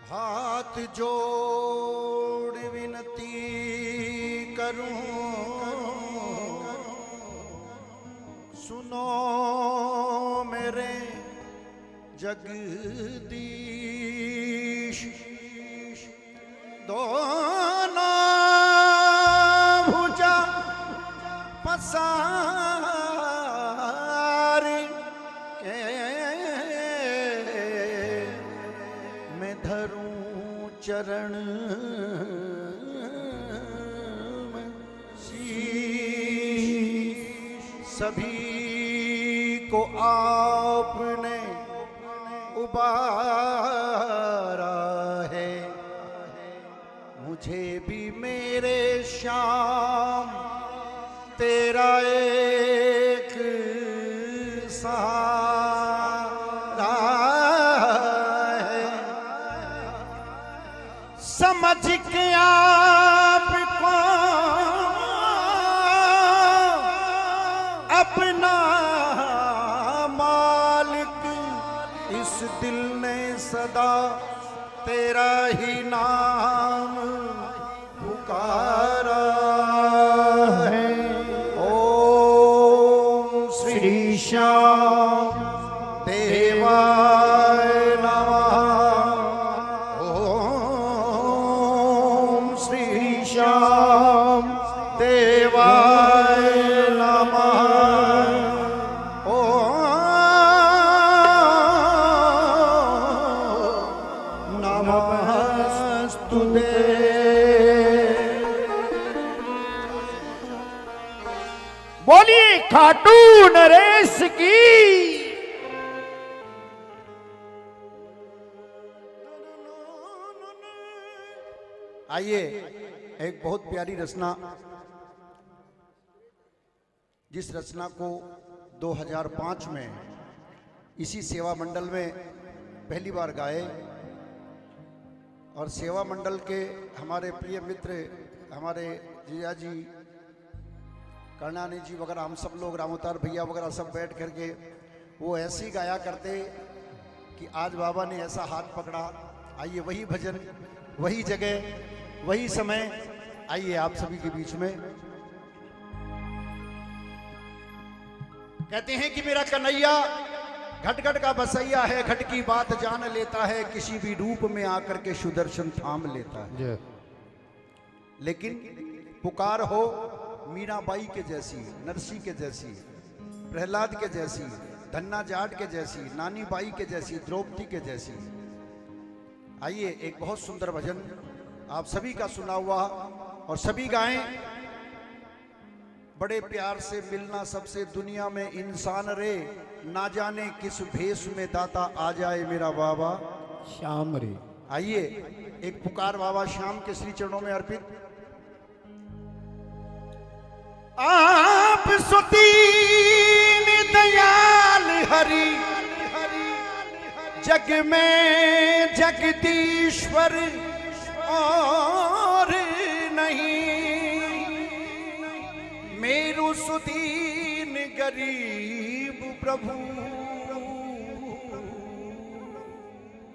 हाथ जोड़ विनती करूं, सुनो मेरे जगदीश। दोनों भुजा पसार के मैं धरूं चरण में शीश। सभी को आपने उबारा है, मुझे भी मेरे श्याम तेरा एक सहारा है। समझ के आपको अपना मालिक, इस दिल ने सदा तेरा ही नाम पुकारा है। ओम श्री श्याम देवाय नमः। ओम श्री श्याम देवाय नमः। बोलिए खाटू नरेश की। आइए एक बहुत प्यारी रचना, जिस रचना को 2005 में इसी सेवा मंडल में पहली बार गाए, और सेवा मंडल के हमारे प्रिय मित्र, हमारे जिया जी, करणानी जी वगैरह, हम सब लोग, रामोतार भैया वगैरह सब बैठ करके वो ऐसी गाया करते कि आज बाबा ने ऐसा हाथ पकड़ा। आइए वही भजन, वही जगह, वही समय, आइए आप सभी के बीच में। कहते हैं कि मेरा कन्हैया घट घट का बसैया है, घट की बात जान लेता है, किसी भी रूप में आकर के सुदर्शन थाम लेता है। लेकिन पुकार हो मीराबाई के जैसी, नरसी के जैसी, प्रहलाद के जैसी, धन्ना जाट के जैसी, नानी बाई के जैसी, द्रौपदी के जैसी। आइए एक बहुत सुंदर भजन आप सभी का सुना हुआ और सभी गाएं। बड़े प्यार से मिलना सबसे दुनिया में इंसान रे, ना जाने किस भेष में दाता आ जाए मेरा बाबा श्याम रे। आइए एक पुकार बाबा श्याम के श्री चरणों में अर्पित। आप सुदीन दयाल हरि, जग में जगदीश्वर और नहीं। मेरू सुदीन गरीब प्रभु,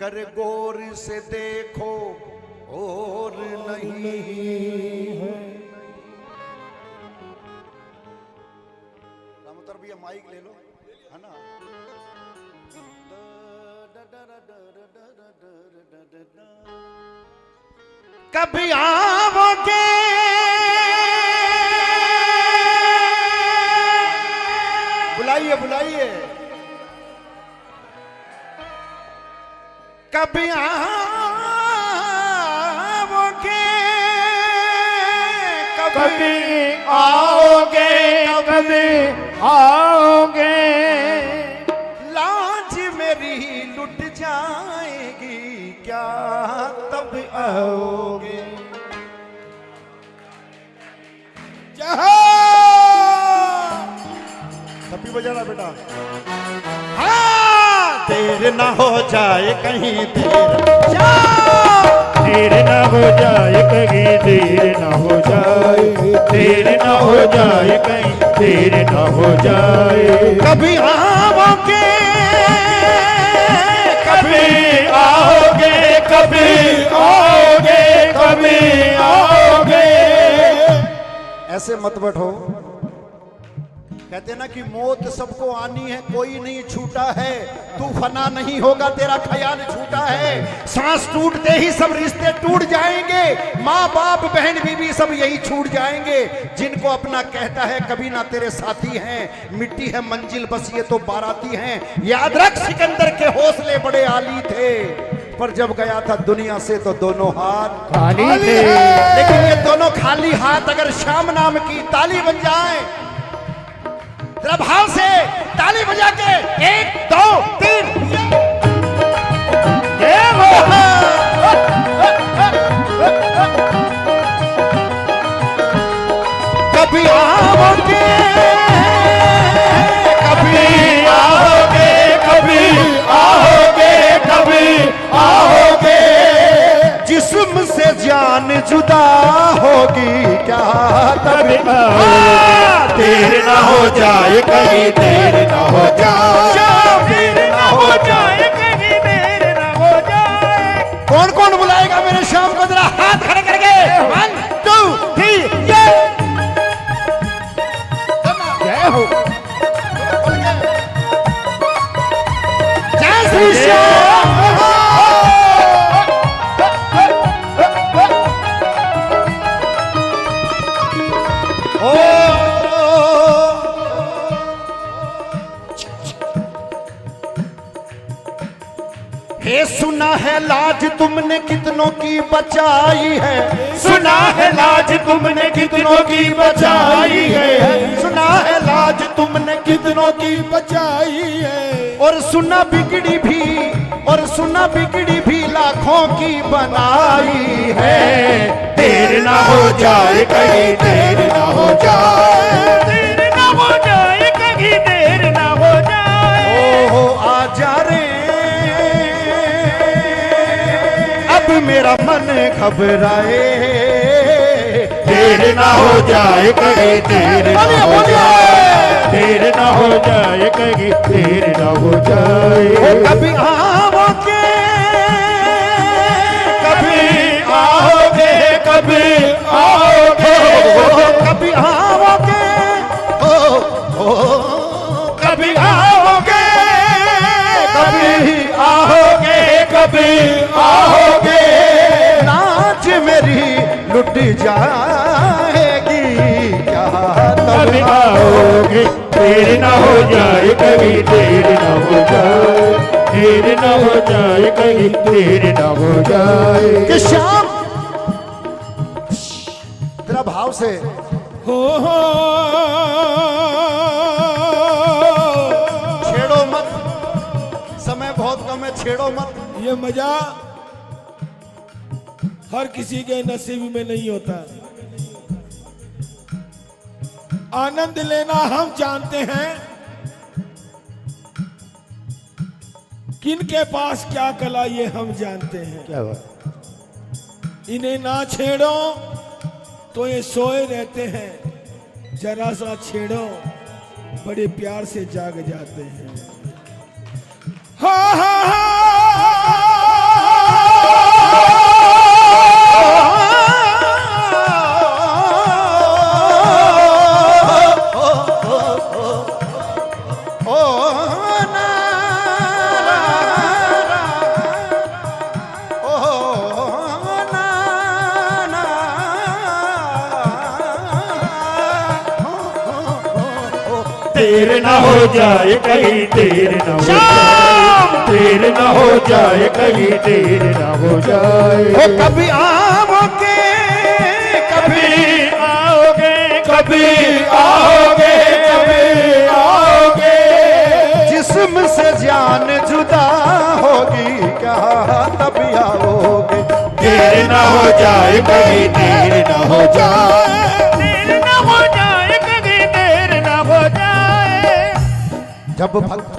कर गौर से देखो और नहीं है। भैया माइक ले लो, है ना। कभी आओगे बुलाइए बुलाइए, कभी आओगे, कभी आओगे, कभी आओगे। लाज मेरी लुट जाएगी क्या तब आओगे। तभी बजाना बेटा। हाँ देर ना हो जाए कहीं, देर ना हो जाए कहीं, देर ना हो जाए, देर ना हो जाए कहीं, देर ना हो जाए। कभी आओगे, कभी आओगे, कभी ऐसे मत बैठो। कहते ना कि मौत सबको आनी है, कोई नहीं छूटा है। तू फना नहीं होगा, तेरा ख्याल छूटा है। सांस टूटते ही सब रिश्ते टूट जाएंगे। माँ बाप बहन बीवी सब यही छूट जाएंगे। जिनको अपना कहता है कभी ना तेरे साथी हैं। मिट्टी है मंजिल बस ये तो बाराती हैं। याद रख सिकंदर के हौसले बड़े आली थे, पर जब गया था दुनिया से तो दोनों हाथ खाली थे। लेकिन ये दोनों खाली हाथ अगर श्याम नाम की ताली बन जाए, जरा भाव से ताली बजा के 1 2 3 कभी आओगे कभी आओगे कभी आओगे कभी आओगे। जिस्म से जान जुदा होगी क्या तभी देर ना हो जाए कहीं, देर ना हो जाए, देर ना हो जाए कहीं, देर ना हो जाए। कौन कौन बुलाएगा मेरे शाम को, जरा हाथ खड़े करके 1 2 3 जय हो। जय श्री श्याम। हे सुना है लाज तुमने कितनों की बचाई है, सुना है लाज तुमने कितनों की बचाई है, सुना है लाज तुमने कितनों की बचाई है। और सुना बिगड़ी भी, और सुना बिगड़ी भी लाखों की बनाई है। देर ना हो जाए कहीं, देर ना हो जाए, देर ना हो जाए कहीं, देर ना हो जाए। ओहो आ जा रे, अब मेरा मन घबराए। देर ना हो जाए कहीं, देर ना हो जाए, देर ना हो जाए कहीं, देर ना हो जाए। कभी आओगे कभी आओगे, कभी आओगे, कभी आओगे कभी आओगे, कभी आओगे, कभी आओगे। नाच मेरी लुट जाएगी क्या कभी आओगे, देर ना हो जाए कभी, देर ना हो जाए, देर ना हो जाए कहीं, देर ना हो जाए। कि श्याम तेरा भाव से हो छेड़ो मत, समय बहुत कम है, छेड़ो मत। ये मजा हर किसी के नसीब में नहीं होता। आनंद लेना हम जानते हैं, किनके पास क्या कला ये हम जानते हैं। क्या बात। इन्हें ना छेड़ो तो ये सोए रहते हैं, जरा सा छेड़ो बड़े प्यार से जाग जाते हैं। हा हा देर ना हो जाए कहीं, देर ना हो जाए, देर ना हो जाए कहीं, देर ना हो जाए। कभी आओगे कभी आओगे, कभी आओगे, कभी आओगे। जिस्म से जान जुदा होगी क्या तभी आओगे। देर ना हो जाए कहीं, देर ना हो जाए, देर ना हो जाए कहीं, देर ना हो जाए। जब भक्त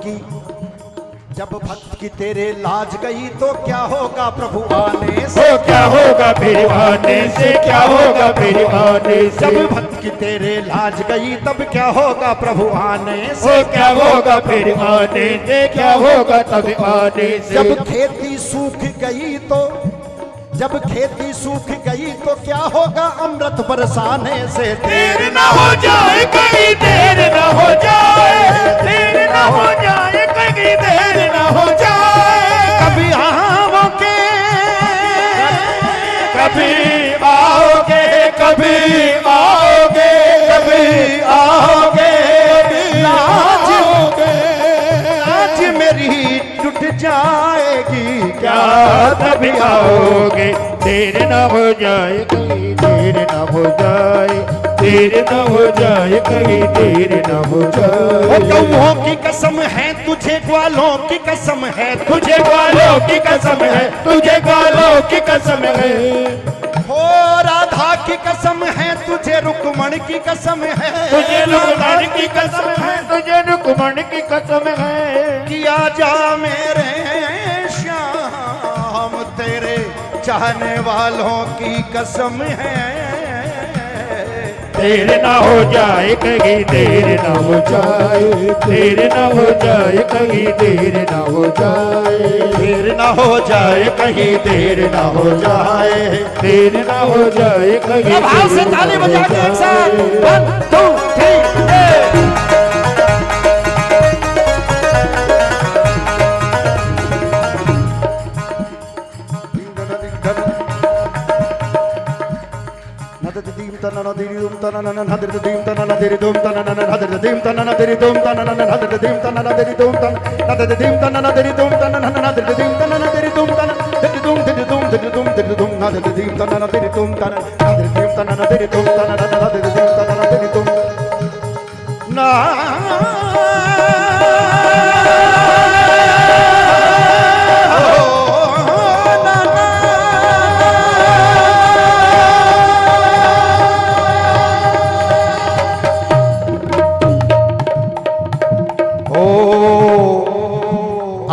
की तेरे लाज गई तो क्या होगा प्रभु आने से, तो क्या होगा फिर आने से, क्या होगा फिर आने से। जब भक्त की तेरे लाज गई तब क्या होगा प्रभु आने से, तो क्या होगा फिर आने से, क्या होगा तब आने से। जब खेती सूख गई तो जब खेती सूख गई तो क्या होगा अमृत बरसाने से। देर न हो जाए कहीं, देर न हो जाए, देर न हो जाए कहीं, देर न हो जाए। कभी आओगे, कभी आओगे, कभी आओगे, कभी आओगे, आज मेरी टूट जाएगी क्या तभी आओगे। देर न हो जाए कहीं, देर न हो जाए, देर न हो जाए कहीं, देर न हो जाए। गौओं की कसम है तुझे, ग्वालों की कसम है तुझे, ग्वालों की कसम है तुझे, ग्वालों की कसम है। हो राधा की कसम है तुझे, रुक्मण की कसम है तुझे रुक्मण की कसम है, तुझे रुक्मण की कसम है। किया जा मेरे श्याम, तेरे चाहने वालों की कसम है। देर न हो जाए कहीं, देर न हो जाए, देर न हो जाए कहीं, देर न हो जाए। देर न हो जाए कहीं, देर न हो जाए, देर न हो जाए कहीं। भाव से ताली बजा के एक साथ 1 2 3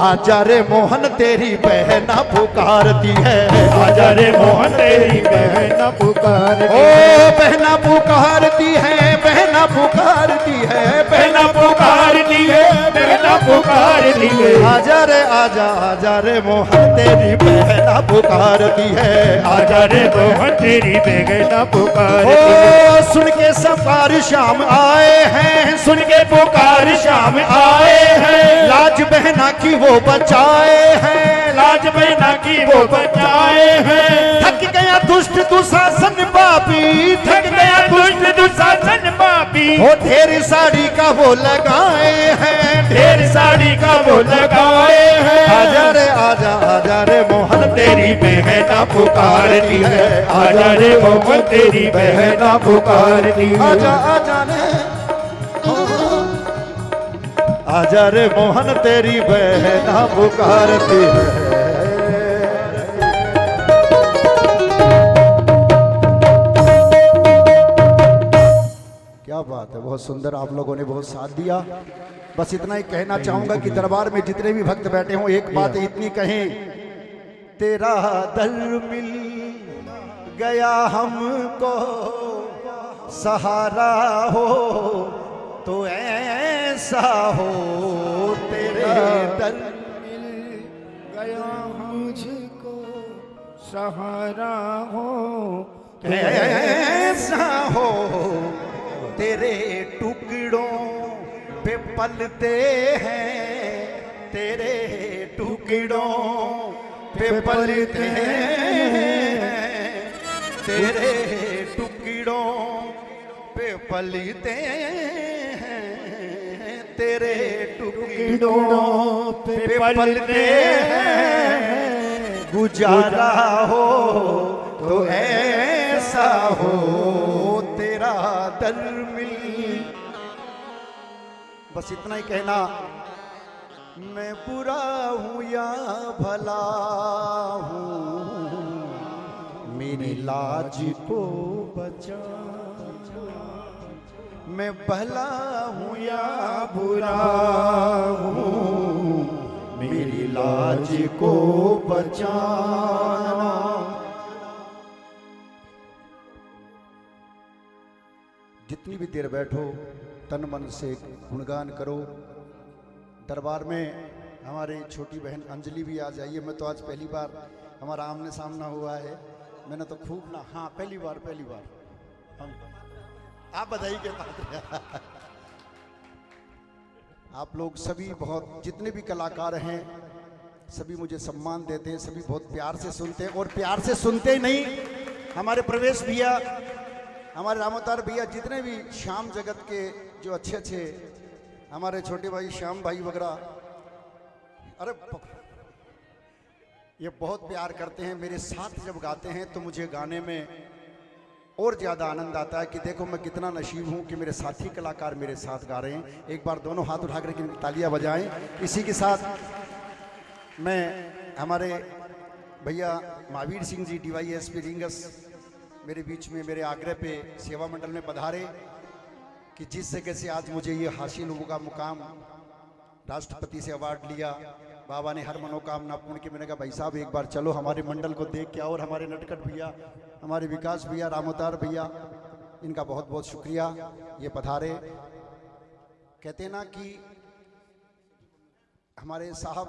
आजा रे मोहन तेरी बहना पुकारती है। आजा रे मोहन तेरी बहना पुकारती ओ है। बहना पुकारती है, बहना पुकारती है, बहना पुकारती है, बहना पुकारती है। आजा रे आजा, आजा रे मोहन तेरी बहना पुकारती है। आजा रे मोहन तेरी बहना पुकारती ओ है। सुन के सफार शाम आए हैं, सुन के पुकार शाम आए हैं। लाज बहना की वो बचाए हैं, लाज बहना की वो बचाए हैं। थक गया दुष्ट दुशासन पापी, थक गया दुष्ट दुशासन पापी। वो ढेर साड़ी का वो लगाए हैं, ढेर साड़ी का वो लगाए हैं। आजा रे आजा, आजा रे मोहन तेरी बहना पुकारती है। आजा रे मोहन तेरी बहना पुकारती है। आजा आजा रे, आजा रे मोहन तेरी बहना पुकारती है। क्या बात है, बहुत सुंदर, आप लोगों ने बहुत साथ दिया। बस इतना ही कहना चाहूंगा कि दरबार में जितने भी भक्त बैठे हों, एक बात इतनी कहें, तेरा दर मिल गया हमको, सहारा हो तो ऐसा हो, तेरे दर मिल गया मुझको, सहारा हो ऐसा हो, तेरे टुकड़ों पे पलते हैं, तेरे टुकड़ों पे पलते हैं, तेरे टुकड़ों पे पलते हैं, तेरे टुकड़ों पे पलते हैं। गुजारा हो तो ऐसा हो, तेरा दर मिल। बस इतना ही कहना, मैं बुरा हूं या भला हूं, मेरी लाज को बचा। मैं भला हूं या बुरा हूं, मेरी लाज को बचाना। जितनी भी देर बैठो, तन मन से गुणगान करो। दरबार में हमारी छोटी बहन अंजलि भी आ जाइए। मैं तो आज पहली बार हमारा आमने सामना हुआ है, मैंने तो खूब ना, हाँ पहली बार हम आप बधाई के पात्र। आप लोग सभी बहुत, जितने भी कलाकार हैं सभी मुझे सम्मान देते हैं, सभी बहुत प्यार से सुनते हैं। और प्यार से सुनते ही नहीं, हमारे प्रवेश भैया, हमारे रामोतार भैया, जितने भी श्याम जगत के जो अच्छे अच्छे हमारे छोटे भाई श्याम भाई वगैरह, अरे ये बहुत प्यार करते हैं। मेरे साथ जब गाते हैं तो मुझे गाने में और ज़्यादा आनंद आता है कि देखो मैं कितना नसीब हूँ कि मेरे साथी कलाकार मेरे साथ गा रहे हैं। एक बार दोनों हाथ उठा कर तालियां बजाएं। इसी के साथ मैं हमारे भैया महावीर सिंह जी DYSP रिंगस मेरे बीच में मेरे आग्रह पे सेवा मंडल में पधारे कि जिस जगह से आज मुझे ये हासिल होगा मुकाम, राष्ट्रपति से अवार्ड लिया, बाबा ने हर मनोकामना पूर्ण की। मैंने कहा भाई साहब एक बार चलो हमारे मंडल को देख के आओ। और हमारे नटखट भैया, हमारे विकास भैया, रामोतार भैया, इनका बहुत बहुत शुक्रिया, ये पधारे। कहते हैं ना कि हमारे साहब,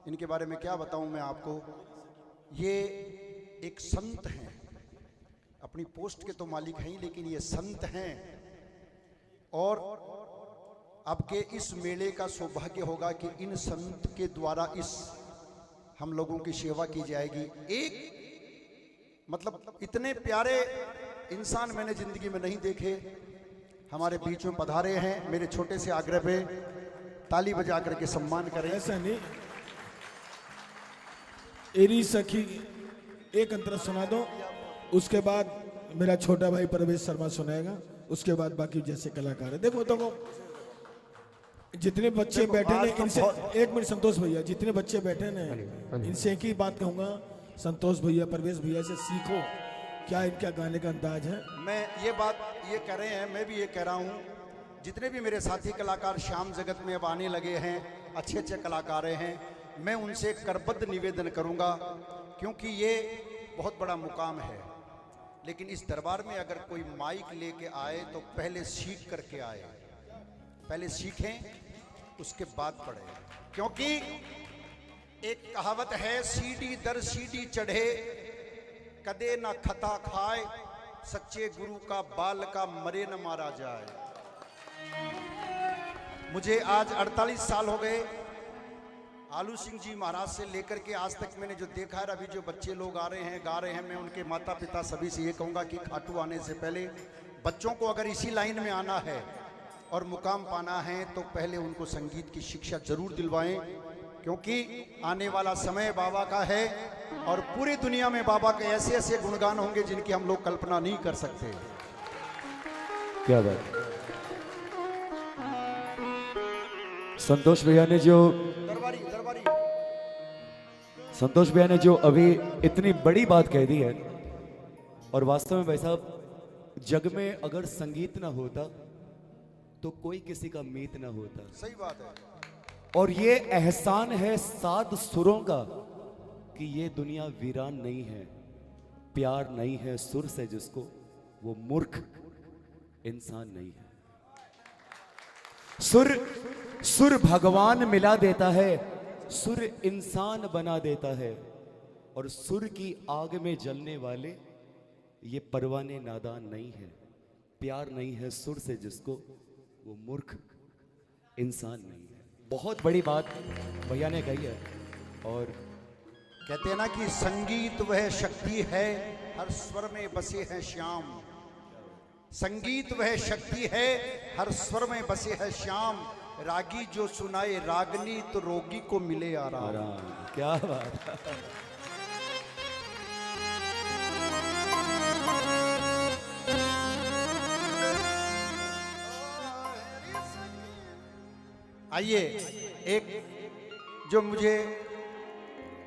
इनके बारे में क्या बताऊं मैं आपको, ये एक संत हैं, अपनी पोस्ट के तो मालिक हैं लेकिन ये संत हैं। और आपके इस मेले का सौभाग्य होगा कि इन संत के द्वारा इस हम लोगों की सेवा की जाएगी। एक मतलब इतने प्यारे इंसान मैंने जिंदगी में नहीं देखे, हमारे बीच में पधारे हैं। मेरे छोटे से आग्रह पे ताली बजा करके सम्मान करें। ऐसा नहीं, एरी सखी एक अंतरा सुना दो, उसके बाद मेरा छोटा भाई परवेश शर्मा सुनाएगा, उसके बाद बाकी जैसे कलाकार है। देखो जितने बच्चे बैठे हैं इनसे, एक मिनट संतोष भैया, जितने बच्चे बैठे हैं इनसे एक ही बात कहूंगा, संतोष भैया परवेश भैया से सीखो क्या इनका गाने का अंदाज है। मैं ये बात ये कह रहे हैं, मैं भी ये कह रहा हूँ, जितने भी मेरे साथी कलाकार श्याम जगत में अब आने लगे हैं, अच्छे अच्छे कलाकार हैं, मैं उनसे करबद्ध निवेदन करूंगा क्योंकि ये बहुत बड़ा मुकाम है। लेकिन इस दरबार में अगर कोई माइक लेके आए तो पहले सीख करके आए, पहले सीखें उसके बाद पढ़े। क्योंकि एक कहावत है, सीढ़ी दर सीढ़ी चढ़े कदे ना खता खाए, सच्चे गुरु का बाल का मरे न मारा जाए। मुझे आज 48 साल हो गए आलू सिंह जी महाराज से लेकर के आज तक मैंने जो देखा है, अभी जो बच्चे लोग आ रहे हैं गा रहे हैं, मैं उनके माता पिता सभी से ये कहूँगा कि खाटू आने से पहले बच्चों को अगर इसी लाइन में आना है और मुकाम पाना है तो पहले उनको संगीत की शिक्षा जरूर दिलवाएं, क्योंकि आने वाला समय बाबा का है और पूरी दुनिया में बाबा के ऐसे ऐसे गुणगान होंगे जिनकी हम लोग कल्पना नहीं कर सकते। क्या बात। संतोष भैया ने जो संतोष भैया ने जो अभी इतनी बड़ी बात कह दी है, और वास्तव में भाई साहब जग में अगर संगीत ना होता तो कोई किसी का मीत ना होता। सही बात है। और ये एहसान है सात सुरों का कि ये दुनिया वीरान नहीं है, प्यार नहीं है सुर से जिसको, वो मूर्ख इंसान नहीं है। सुर भगवान मिला देता है, सुर इंसान बना देता है, और सुर की आग में जलने वाले ये परवाने नादान नहीं है। प्यार नहीं है सुर से जिसको, वो मूर्ख इंसान नहीं है। बहुत बड़ी बात भैया ने कही है। और कहते हैं ना कि संगीत वह शक्ति है हर स्वर में बसे हैं श्याम। संगीत वह शक्ति है हर स्वर में बसे है श्याम। रागी जो सुनाए रागनी तो रोगी को मिले आराम। क्या बात है। आइए, एक जो मुझे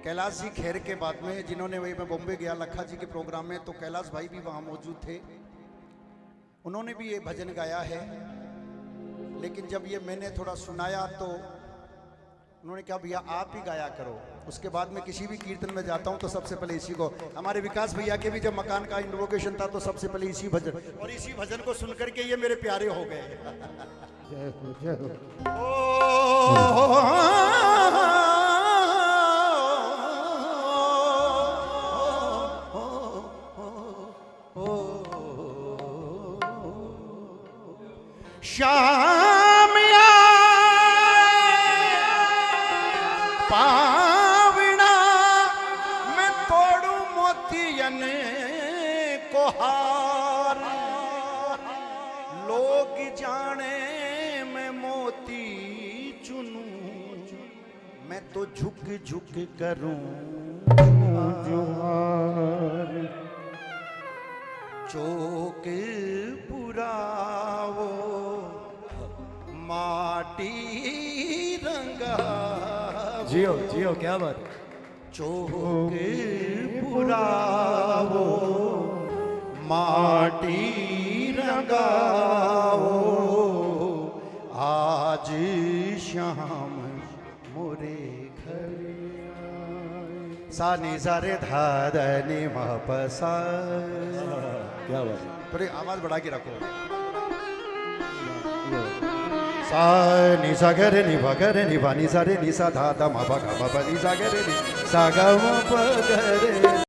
कैलाश जी खैर के बाद में, जिन्होंने वही मैं बॉम्बे गया लखा जी के प्रोग्राम में, तो कैलाश भाई भी वहाँ मौजूद थे, उन्होंने भी ये भजन गाया है। लेकिन जब ये मैंने थोड़ा सुनाया तो उन्होंने कहा भैया आप ही गाया करो। उसके बाद में किसी भी कीर्तन में जाता हूँ तो सबसे पहले इसी को, हमारे विकास भैया के भी जब मकान का इन्वोकेशन था तो सबसे पहले इसी भजन, और इसी भजन को सुनकर के ये मेरे प्यारे हो गए। श्याम आए पावना मैं तोड़ू मोतियन को हार, लोग जाने मैं मोती चुनूं, मैं तो झुक झुक करूं जुहार। चौक पुरावो माटी रंगा, जियो जियो, क्या बात। चौक पुरावो माटी रंगाओ, आज शाम मोरे घर आए। सा नि सा रे धा ध नि म प सा। क्या बात। थोड़ी आवाज बढ़ा के रखो। सा नि सा ग रे नि भ ग रे नि भ नि सा रे नि सा धा ध म प ग म प नि सा ग रे नि सा ग म प ग रे।